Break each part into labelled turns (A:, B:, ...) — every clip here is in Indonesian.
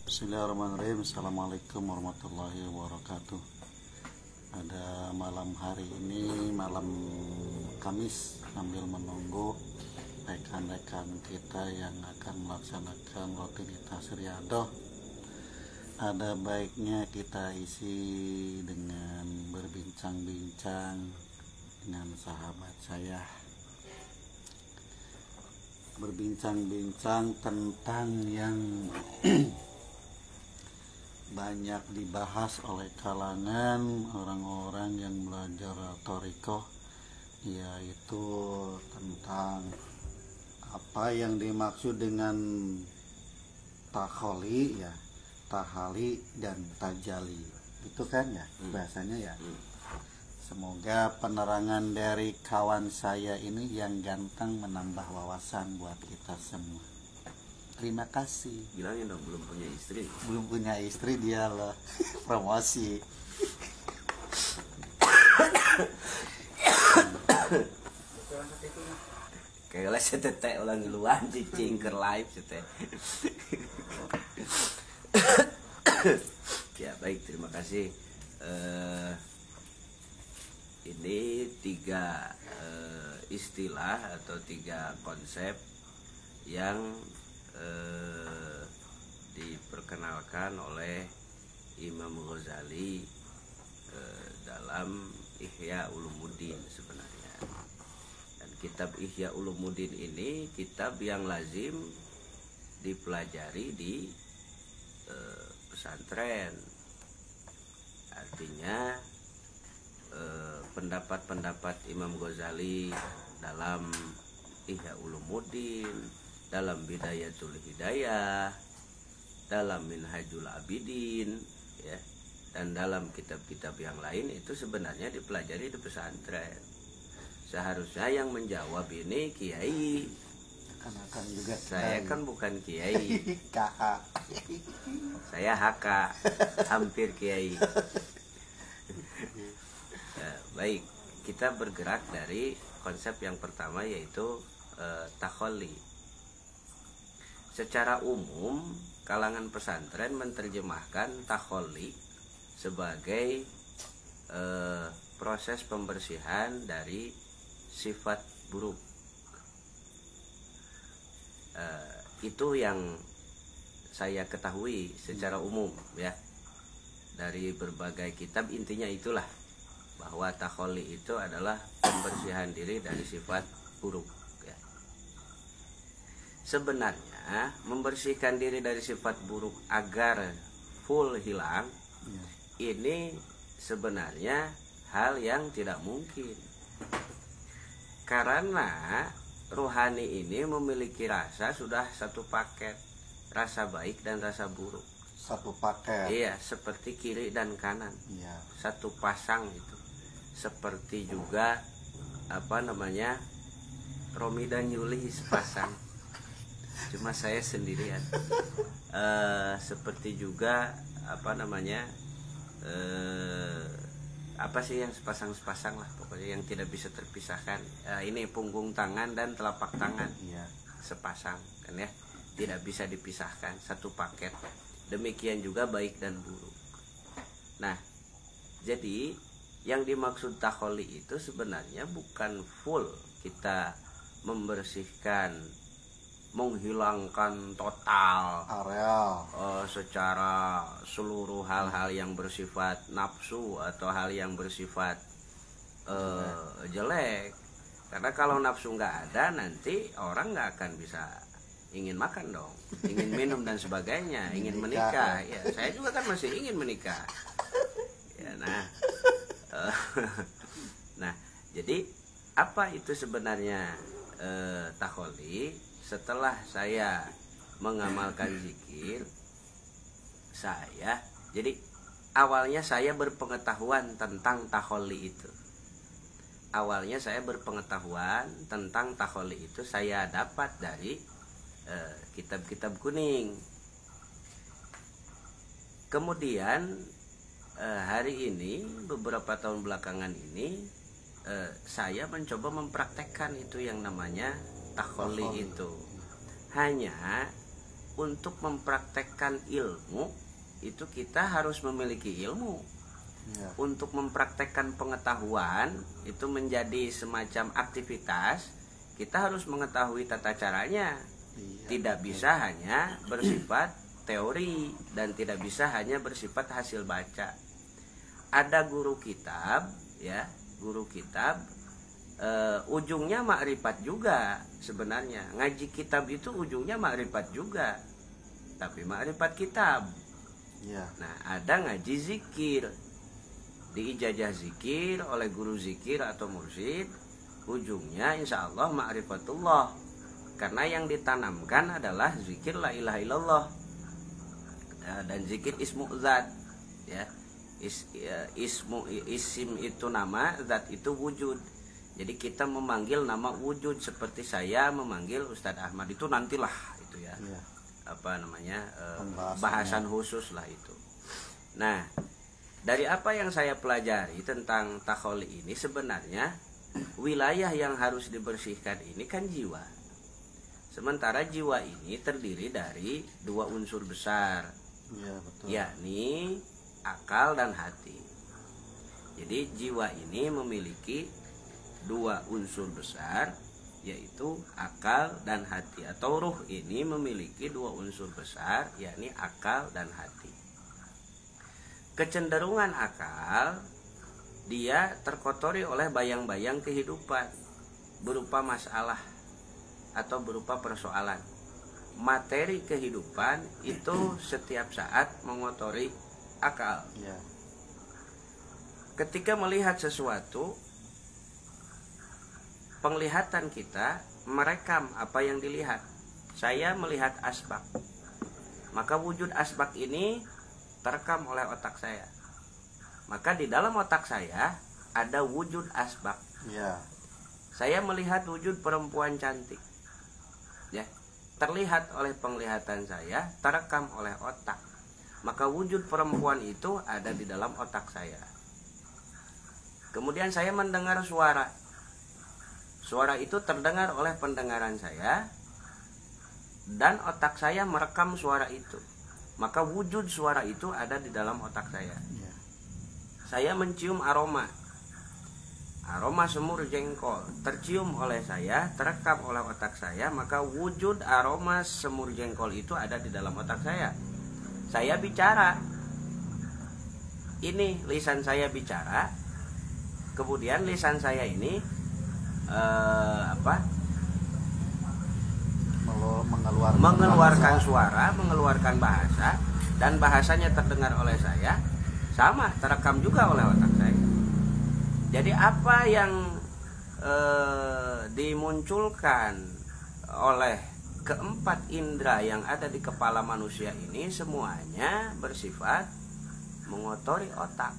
A: Bismillahirrahmanirrahim. Assalamualaikum warahmatullahi wabarakatuh. Pada malam hari ini, malam Kamis, sambil menunggu rekan-rekan kita yang akan melaksanakan rutinitas riadoh, ada baiknya kita isi dengan berbincang-bincang dengan sahabat saya, berbincang-bincang tentang yang banyak dibahas oleh kalangan orang-orang yang belajar thariqah, yaitu tentang apa yang dimaksud dengan takholi, ya, tahali dan tajali, itu kan ya bahasanya ya. Semoga penerangan dari kawan saya ini yang ganteng menambah wawasan buat kita semua. Terima kasih.
B: Bilangin dong, belum punya istri.
A: Belum punya istri dia loh. Promosi.
B: Kayak setete ulang duluan cicing ke live setete. Ya baik, terima kasih. Ini tiga istilah atau tiga konsep yang diperkenalkan oleh Imam Ghazali dalam Ihya Ulumuddin sebenarnya. Dan kitab Ihya Ulumuddin ini kitab yang lazim dipelajari di pesantren. Artinya pendapat-pendapat Imam Ghazali dalam Ihya Ulumuddin, dalam Bidayatul Hidayah, dalam Minhajul Abidin, ya, dan dalam kitab-kitab yang lain itu sebenarnya dipelajari di pesantren. Seharusnya yang menjawab ini kiai.
A: Akan juga
B: saya kan bukan kiai.
A: KH.
B: Saya HK, hampir kiai. Baik, kita bergerak dari konsep yang pertama, yaitu takholi. Secara umum kalangan pesantren menerjemahkan takholi sebagai proses pembersihan dari sifat buruk. Itu yang saya ketahui secara umum, ya, dari berbagai kitab. Intinya itulah, bahwa takholi itu adalah pembersihan diri dari sifat buruk, ya. Sebenarnya membersihkan diri dari sifat buruk agar full hilang, ini sebenarnya hal yang tidak mungkin, karena rohani ini memiliki rasa sudah satu paket, rasa baik dan rasa buruk.
A: Satu paket.
B: Iya, seperti kiri dan kanan,
A: ya.
B: Satu pasang itu. Seperti juga Romi dan Yuli sepasang, cuma saya sendirian. Seperti juga apa sih yang sepasang lah, pokoknya yang tidak bisa terpisahkan. Ini punggung tangan dan telapak tangan,
A: ya.
B: Sepasang kan, ya, tidak bisa dipisahkan, satu paket. Demikian juga baik dan buruk. Nah, jadi yang dimaksud takholi itu sebenarnya bukan full kita membersihkan, menghilangkan total
A: areal
B: secara seluruh hal-hal yang bersifat nafsu atau hal yang bersifat jelek. Karena kalau nafsu nggak ada, nanti orang nggak akan bisa ingin makan dong, ingin minum dan sebagainya, ingin menikah. Ya, saya juga kan masih ingin menikah. Ya, nah, jadi apa itu sebenarnya takholi? Setelah saya mengamalkan zikir, jadi awalnya saya berpengetahuan tentang takholi itu. Awalnya saya berpengetahuan tentang takholi itu saya dapat dari kitab-kitab kuning. Kemudian hari ini, beberapa tahun belakangan ini, saya mencoba mempraktekkan itu yang namanya takholi itu. Hanya untuk mempraktekkan ilmu itu kita harus memiliki ilmu.
A: Ya.
B: Untuk mempraktekkan pengetahuan itu menjadi semacam aktivitas, kita harus mengetahui tata caranya.
A: Iya.
B: Tidak bisa hanya bersifat teori dan tidak bisa hanya bersifat hasil baca. Ada guru kitab, ya, guru kitab ujungnya makrifat juga sebenarnya. Ngaji kitab itu ujungnya makrifat juga, tapi makrifat kitab.
A: Ya.
B: Nah, ada ngaji zikir, diijazah zikir oleh guru zikir atau mursyid, ujungnya insya Allah ma'rifatullah, karena yang ditanamkan adalah zikir la ilaha illallah, dan zikir ismu zat, ya. Isim itu nama, zat itu wujud. Jadi kita memanggil nama wujud, seperti saya memanggil Ustadz Ahmad, itu nantilah itu ya, apa namanya, bahasan khusus lah itu. Nah, dari apa yang saya pelajari tentang takholi ini, sebenarnya wilayah yang harus dibersihkan ini kan jiwa. Sementara jiwa ini terdiri dari dua unsur besar,
A: Ya, betul.
B: yakni akal dan hati. Jadi jiwa ini memiliki dua unsur besar, yaitu akal dan hati, atau ruh ini memiliki dua unsur besar, yakni akal dan hati. Kecenderungan akal, dia terkotori oleh bayang-bayang kehidupan berupa masalah atau berupa persoalan. Materi kehidupan itu setiap saat mengotori akal.
A: Ya.
B: Ketika melihat sesuatu, penglihatan kita merekam apa yang dilihat. Saya melihat asbak, maka wujud asbak ini terekam oleh otak saya. Maka di dalam otak saya ada wujud asbak.
A: Ya.
B: Saya melihat wujud perempuan cantik, ya, terlihat oleh penglihatan saya, terekam oleh otak. Maka wujud perempuan itu ada di dalam otak saya. Kemudian saya mendengar suara. Suara itu terdengar oleh pendengaran saya, dan otak saya merekam suara itu. Maka wujud suara itu ada di dalam otak saya.
A: Ya.
B: Saya mencium aroma. Aroma semur jengkol tercium oleh saya, terekam oleh otak saya, maka wujud aroma semur jengkol itu ada di dalam otak saya. Saya bicara. Ini lisan saya bicara. Kemudian lisan saya ini mengeluarkan suara, mengeluarkan bahasa, dan bahasanya terdengar oleh saya, sama terekam juga oleh otak saya. Jadi apa yang dimunculkan oleh keempat indera yang ada di kepala manusia ini semuanya bersifat mengotori otak.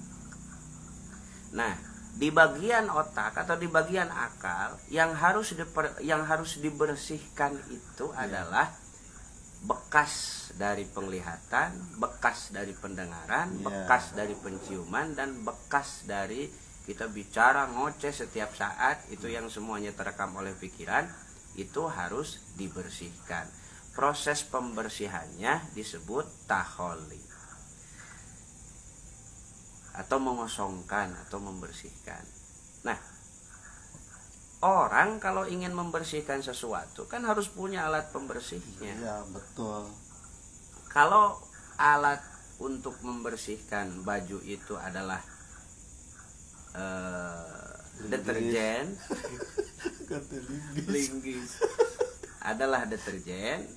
B: Nah, di bagian otak atau di bagian akal yang harus dibersihkan itu adalah bekas dari penglihatan, bekas dari pendengaran, bekas dari penciuman, dan bekas dari kita bicara ngoceh setiap saat, itu yang semuanya terekam oleh pikiran, itu harus dibersihkan. Proses pembersihannya disebut takholi, atau mengosongkan atau membersihkan. Nah, orang kalau ingin membersihkan sesuatu kan harus punya alat pembersihnya.
A: Ya, betul.
B: Kalau alat untuk membersihkan baju itu adalah deterjen, linggis adalah deterjen,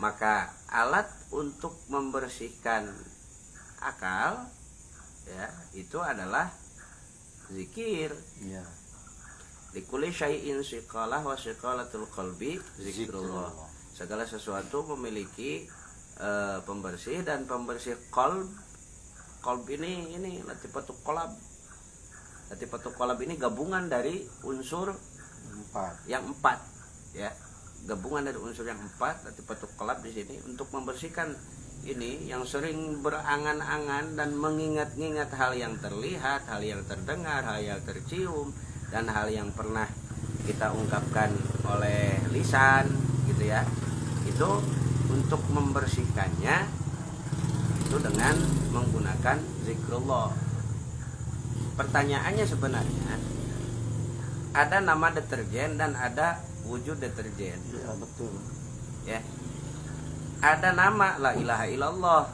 B: maka alat untuk membersihkan akal, ya, itu adalah zikir. Ya. Likulli syai'in siqalah wa siqalatul qalbi zikrullah. Segala sesuatu memiliki pembersih, dan pembersih qalb. Qalb ini latifatul qalb. Latifatul qalb ini gabungan dari unsur yang empat, ya. Gabungan dari unsur yang empat, latifatul qalb di sini untuk membersihkan ini yang sering berangan-angan dan mengingat-ingat hal yang terlihat, hal yang terdengar, hal yang tercium, dan hal yang pernah kita ungkapkan oleh lisan, gitu ya. Itu untuk membersihkannya itu dengan menggunakan zikrullah. Pertanyaannya sebenarnya ada nama deterjen dan ada wujud deterjen.
A: Iya, betul.
B: Ya. Ada nama la ilaha illallah.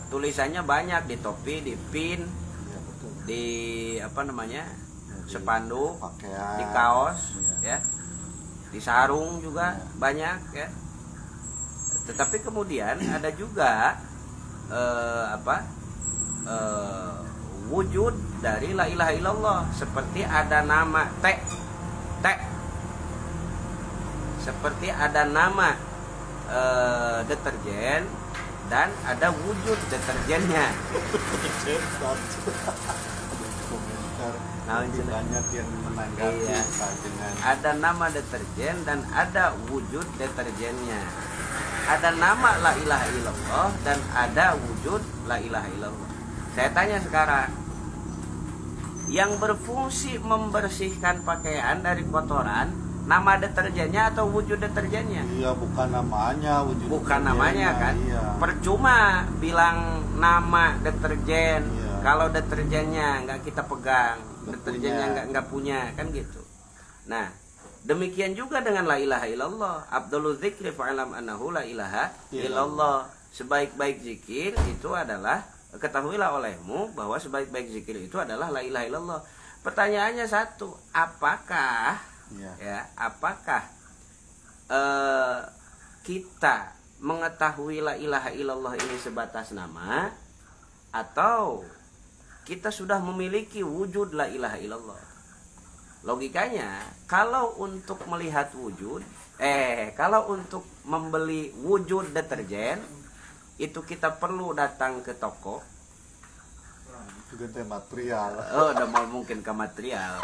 B: Tulisannya banyak di topi, di pin,
A: Iya, betul.
B: di apa namanya?
A: Di
B: Sepanduk,
A: pakaian,
B: di kaos,
A: iya.
B: ya. Di sarung juga
A: Iya.
B: banyak ya. Tetapi kemudian ada juga wujud dari la ilaha illallah, seperti ada nama teh, seperti ada nama deterjen dan ada wujud deterjennya.
A: Komentar
B: Nah,
A: banyak yang menanggapi
B: iya.
A: dengan
B: Ada nama deterjen dan ada wujud deterjennya. Ada nama la ilaha illallah dan ada wujud la ilaha illallah. Saya tanya sekarang, yang berfungsi membersihkan pakaian dari kotoran, nama deterjennya atau wujud deterjennya?
A: iya, bukan namanya, wujud
B: Bukan namanya kan?
A: iya.
B: Percuma bilang nama deterjen,
A: Iya.
B: kalau deterjennya nggak kita pegang,
A: Nggak
B: deterjennya
A: punya.
B: nggak punya, kan gitu. Nah, demikian juga dengan la ilaha illallah. Abdulul dzikri fa'alam annahu la ilaha illallah. Sebaik-baik zikir itu adalah, ketahuilah olehmu bahwa sebaik-baik zikir itu adalah la ilaha illallah. Pertanyaannya satu, apakah
A: Iya.
B: ya, apakah kita mengetahui la ilaha illallah ini sebatas nama, atau kita sudah memiliki wujud la ilaha illallah? Logikanya, kalau untuk melihat wujud, kalau untuk membeli wujud deterjen, itu kita perlu datang ke toko.
A: Itu kan material.
B: Oh, udah mau mungkin ke material.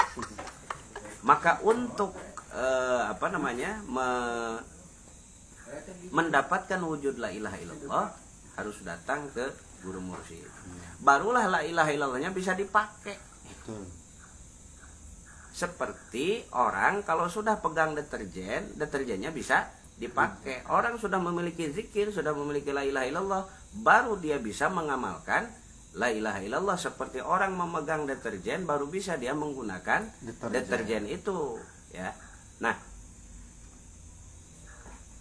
B: Maka untuk mendapatkan wujud la ilaha illallah harus datang ke guru mursyid. Barulah la ilaha illallahnya bisa dipakai.
A: Betul.
B: Seperti orang kalau sudah pegang deterjen, deterjennya bisa dipakai. Orang sudah memiliki zikir, sudah memiliki la ilaha illallah, baru dia bisa mengamalkan la ilaha illallah. Seperti orang memegang deterjen, baru bisa dia menggunakan deterjen itu, ya. Nah,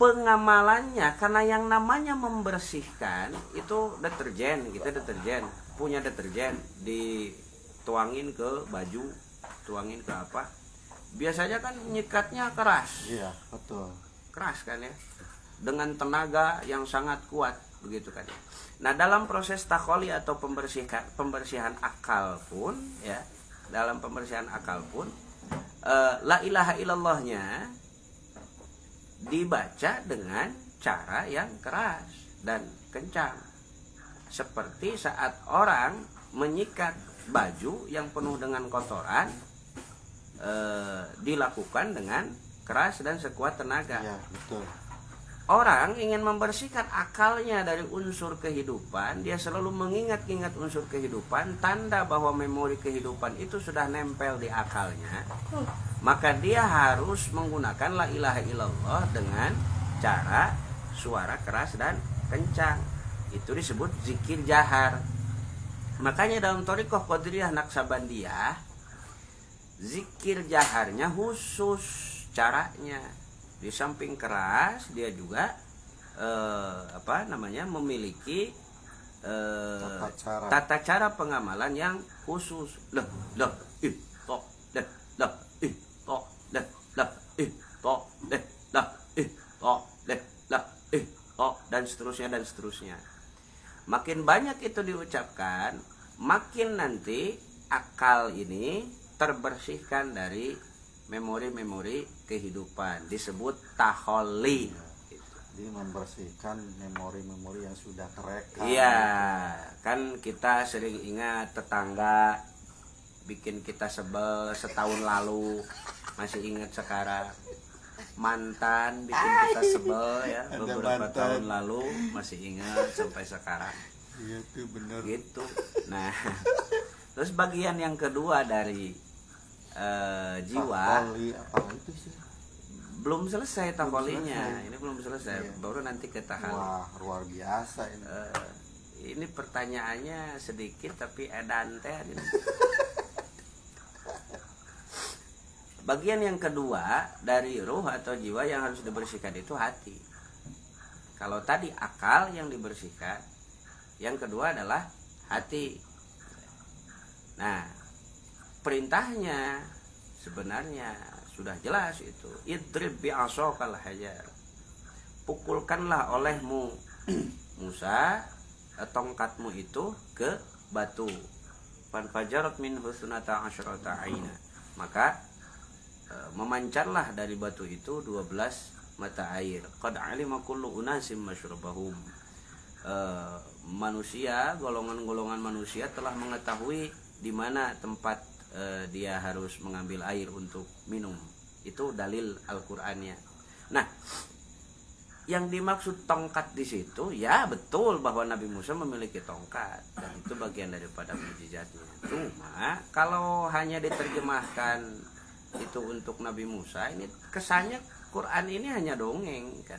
B: pengamalannya, karena yang namanya membersihkan itu deterjen, kita deterjen, punya deterjen, dituangin ke baju, tuangin ke apa, biasanya kan nyikatnya keras.
A: Iya, betul.
B: Keras kan ya, dengan tenaga yang sangat kuat, begitu kan ya. Nah, dalam proses takholi atau pembersihan akal pun ya, dalam pembersihan akal pun la ilaha illallahnya dibaca dengan cara yang keras dan kencang, seperti saat orang menyikat baju yang penuh dengan kotoran, dilakukan dengan keras dan sekuat tenaga.
A: Iya, betul.
B: Orang ingin membersihkan akalnya dari unsur kehidupan, dia selalu mengingat-ingat unsur kehidupan, tanda bahwa memori kehidupan itu sudah nempel di akalnya. Maka dia harus menggunakan la ilaha illallah dengan cara suara keras dan kencang. Itu disebut zikir jahar. Makanya dalam thariqah Qadiriyah Naqsabandiyah, zikir jaharnya khusus caranya. Di samping keras, dia juga memiliki tata cara pengamalan yang khusus. Dan seterusnya. Makin banyak itu diucapkan, makin nanti akal ini terbersihkan dari memori-memori kehidupan, disebut takholi.
A: Jadi membersihkan memori-memori yang sudah terekam.
B: Iya, kan kita sering ingat tetangga bikin kita sebel setahun lalu, masih ingat sekarang. Mantan bikin kita sebel ya beberapa tahun lalu, masih ingat sampai sekarang.
A: Iya, itu benar.
B: Gitu. Nah, terus bagian yang kedua dari jiwa,
A: Takholi, apa itu sih?
B: belum selesai taholinya. Ini belum selesai. Iya. Baru nanti ke tahali.
A: Wah, luar biasa ini.
B: Ini pertanyaannya sedikit tapi edan teh. Bagian yang kedua dari ruh atau jiwa yang harus dibersihkan itu hati. Kalau tadi akal yang dibersihkan, yang kedua adalah hati. Nah, perintahnya sebenarnya sudah jelas itu. Idrib bi'asokal hajar. Pukulkanlah olehmu Musa tongkatmu itu ke batu. Fanfajarat min husnata asyrata aina. Maka memancarlah dari batu itu 12 mata air. Qad alima kullu unasim masyrabahum. Manusia, golongan-golongan manusia telah mengetahui di mana tempat dia harus mengambil air untuk minum. Itu dalil Al-Qur'annya. Nah, yang dimaksud tongkat di situ ya betul bahwa Nabi Musa memiliki tongkat dan itu bagian daripada mukjizatnya. Cuma kalau hanya diterjemahkan itu untuk Nabi Musa, ini kesannya Quran ini hanya dongeng kan.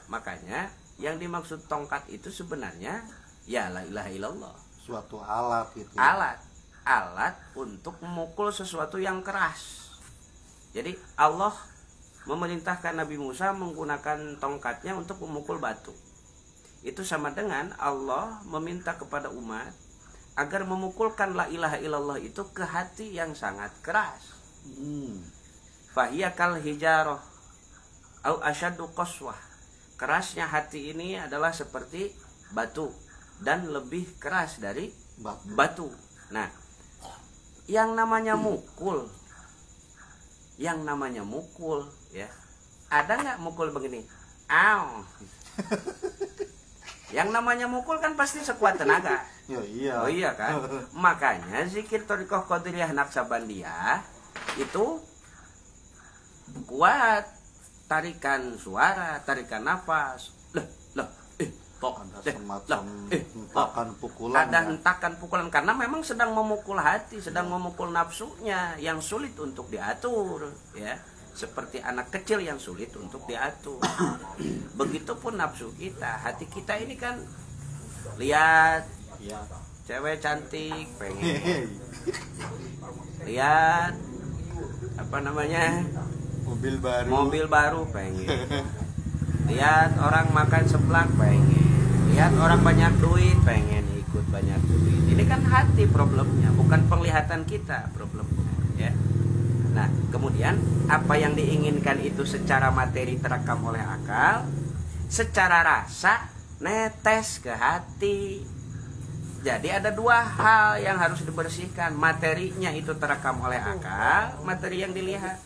B: Makanya yang dimaksud tongkat itu sebenarnya ya la ilaha illallah,
A: suatu alat gitu.
B: Alat untuk memukul sesuatu yang keras. Jadi Allah memerintahkan Nabi Musa menggunakan tongkatnya untuk memukul batu. Itu sama dengan Allah meminta kepada umat agar memukulkan la ilaha illallah itu ke hati yang sangat keras. Fahiya kal hijarah au asyaddu qaswah. Kerasnya hati ini adalah seperti batu dan lebih keras dari batu. Nah, yang namanya mukul ya, ada nggak mukul begini? Aw. Yang namanya mukul kan pasti sekuat tenaga.
A: Iya.
B: Oh iya kan. Makanya zikir Thariqah Qadiriyah Naqsabandiyah itu kuat, tarikan suara, tarikan nafas, ada hentakan pukulan karena memang sedang memukul hati, sedang memukul nafsunya yang sulit untuk diatur, ya, seperti anak kecil yang sulit untuk diatur. Begitupun nafsu kita, hati kita ini kan lihat cewek cantik pengen, lihat mobil baru pengen, lihat orang makan seblak pengen, lihat orang banyak duit pengen ikut banyak duit. Ini kan hati problemnya, bukan penglihatan kita problemnya, ya. Nah, kemudian apa yang diinginkan itu secara materi terekam oleh akal, secara rasa netes ke hati. Jadi ada dua hal yang harus dibersihkan. Materinya itu terekam oleh akal, materi yang dilihat.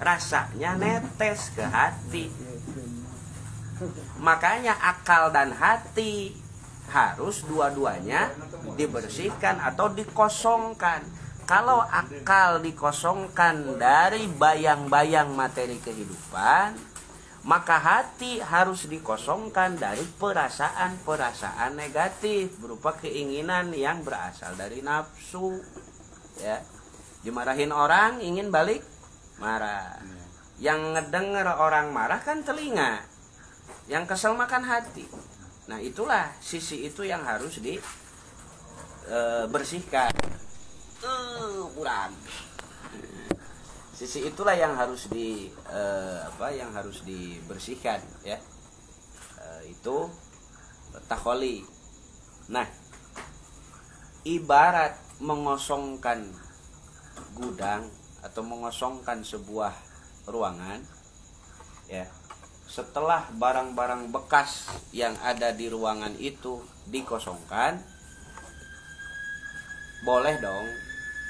B: Rasanya netes ke hati. Makanya akal dan hati harus dua-duanya dibersihkan atau dikosongkan. Kalau akal dikosongkan dari bayang-bayang materi kehidupan, maka hati harus dikosongkan dari perasaan-perasaan negatif berupa keinginan yang berasal dari nafsu, ya. Dimarahin orang ingin balik marah. Yang ngedenger orang marah kan telinga, yang kesel makan hati. Nah, itulah sisi itu yang harus dibersihkan. Kurang. Sisi itulah yang harus dibersihkan, ya. Itu takholi. Nah, ibarat mengosongkan gudang atau mengosongkan sebuah ruangan, ya. Setelah barang-barang bekas yang ada di ruangan itu dikosongkan, boleh dong,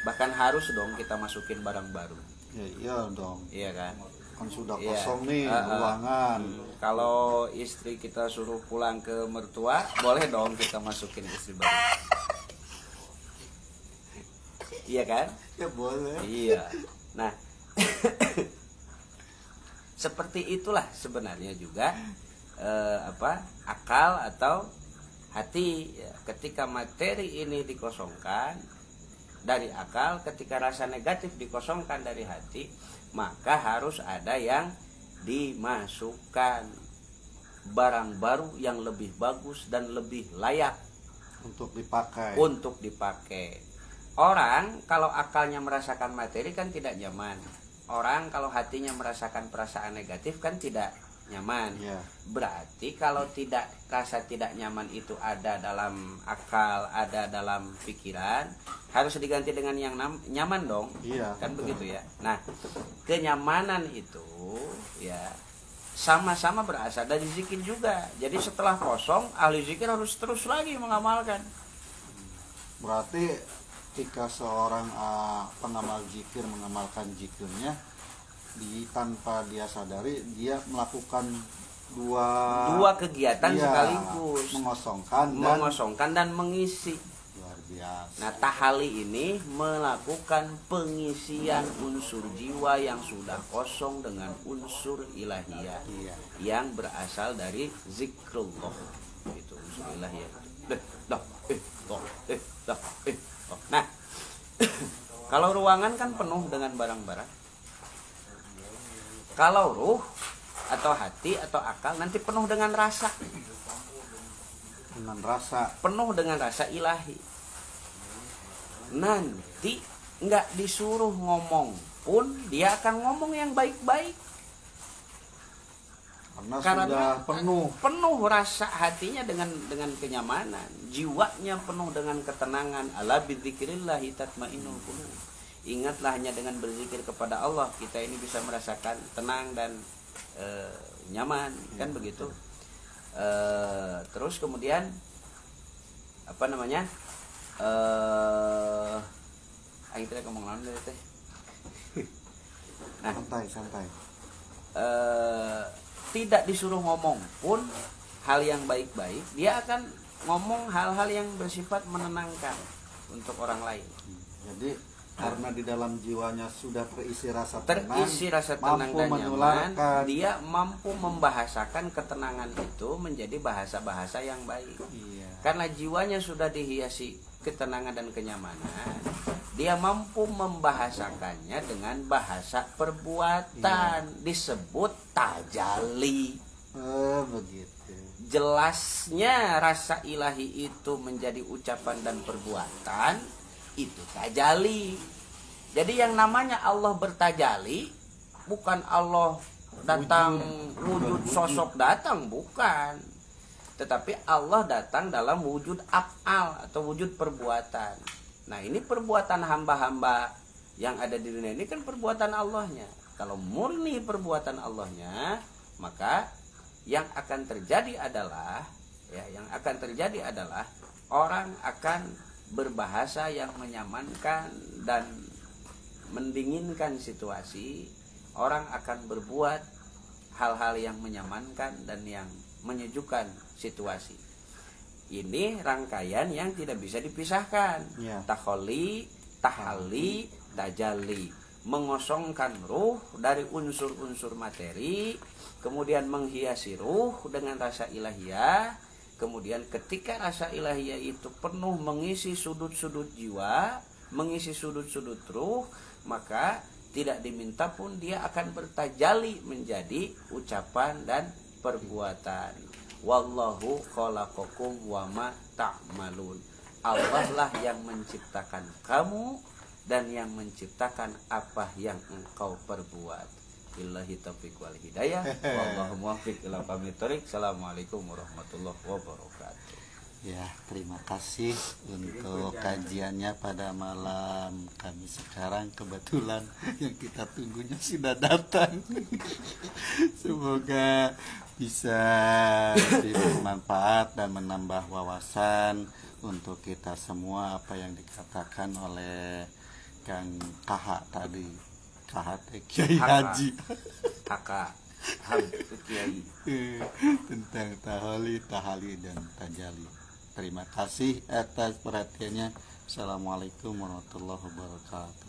B: bahkan harus dong kita masukin barang baru.
A: Ya, iya dong.
B: Iya kan?
A: Kan sudah kosong nih ruangan.
B: Kalau istri kita suruh pulang ke mertua, boleh dong kita masukin istri baru. Iya kan?
A: Ya boleh.
B: Iya. Nah, seperti itulah sebenarnya juga akal atau hati, ya. Ketika materi ini dikosongkan dari akal, ketika rasa negatif dikosongkan dari hati, maka harus ada yang dimasukkan barang baru yang lebih bagus dan lebih layak
A: untuk dipakai.
B: Orang kalau akalnya merasakan materi kan tidak nyaman. Orang kalau hatinya merasakan perasaan negatif kan tidak nyaman. Berarti kalau rasa tidak nyaman itu ada dalam akal, ada dalam pikiran, harus diganti dengan yang nyaman dong. Kan begitu ya. Nah, kenyamanan itu ya sama-sama berasal dari zikir juga. Jadi setelah kosong, ahli zikir harus terus lagi mengamalkan.
A: Berarti ketika seorang pengamal zikir mengamalkan zikirnya, tanpa dia sadari dia melakukan dua kegiatan
B: sekaligus, mengosongkan dan mengisi.
A: Luar biasa.
B: Nah, tahali ini melakukan pengisian unsur jiwa yang sudah kosong dengan unsur ilahiyah yang berasal dari zikrullah. Itu unsur ilahiyah. Nah, kalau ruangan kan penuh dengan barang-barang. Kalau ruh atau hati atau akal nanti penuh dengan rasa. Penuh dengan rasa ilahi. Nanti nggak disuruh ngomong pun dia akan ngomong yang baik-baik. Karena sudah penuh rasa hatinya dengan kenyamanan, jiwanya penuh dengan ketenangan. Ala bidzikrillah tatmainnul qulub. Ingatlah, hanya dengan berzikir kepada Allah kita ini bisa merasakan tenang dan nyaman, kan begitu. Terus kemudian apa namanya? Aing teh ngomong naon teh. Nah,
A: santai.
B: Tidak disuruh ngomong pun hal yang baik-baik, dia akan ngomong hal-hal yang bersifat menenangkan untuk orang lain.
A: Jadi karena di dalam jiwanya sudah terisi rasa tenang
B: dan nyaman, dia mampu membahasakan ketenangan itu menjadi bahasa-bahasa yang baik. Karena jiwanya sudah dihiasi ketenangan dan kenyamanan, dia mampu membahasakannya dengan bahasa perbuatan. Disebut tajali.
A: Begitu.
B: Jelasnya rasa ilahi itu menjadi ucapan dan perbuatan, itu tajali. Jadi yang namanya Allah bertajali bukan Allah datang wujud sosok datang, bukan. Tetapi Allah datang dalam wujud af'al atau wujud perbuatan. Nah, ini perbuatan hamba-hamba yang ada di dunia ini kan perbuatan Allahnya. Kalau murni perbuatan Allahnya, maka yang akan terjadi adalah orang akan berbahasa yang menyamankan dan mendinginkan situasi. Orang akan berbuat hal-hal yang menyamankan dan yang menyejukkan situasi. Ini rangkaian yang tidak bisa dipisahkan. Tahali, tajalli. Mengosongkan ruh dari unsur-unsur materi, kemudian menghiasi ruh dengan rasa ilahiyah. Kemudian ketika rasa ilahiyah itu penuh mengisi sudut-sudut jiwa, mengisi sudut-sudut ruh, maka tidak diminta pun dia akan bertajali menjadi ucapan dan perbuatan. Wallahu khalaqakum wa ma ta'malun. Allah lah yang menciptakan kamu dan yang menciptakan apa yang engkau perbuat. Billahi taufiq wal hidayah. Wallahu muwaffiq ila aqwamit thoriq. Assalamualaikum warahmatullahi wabarakatuh.
A: Ya, terima kasih untuk kajiannya pada malam kami sekarang. Kebetulan yang kita tunggunya sudah datang. Semoga bisa bermanfaat dan menambah wawasan untuk kita semua apa yang dikatakan oleh Kang KH tadi. KH Kiai Haji.
B: Kiai
A: tentang tahali dan tajali. Terima kasih atas perhatiannya. Assalamualaikum warahmatullahi wabarakatuh.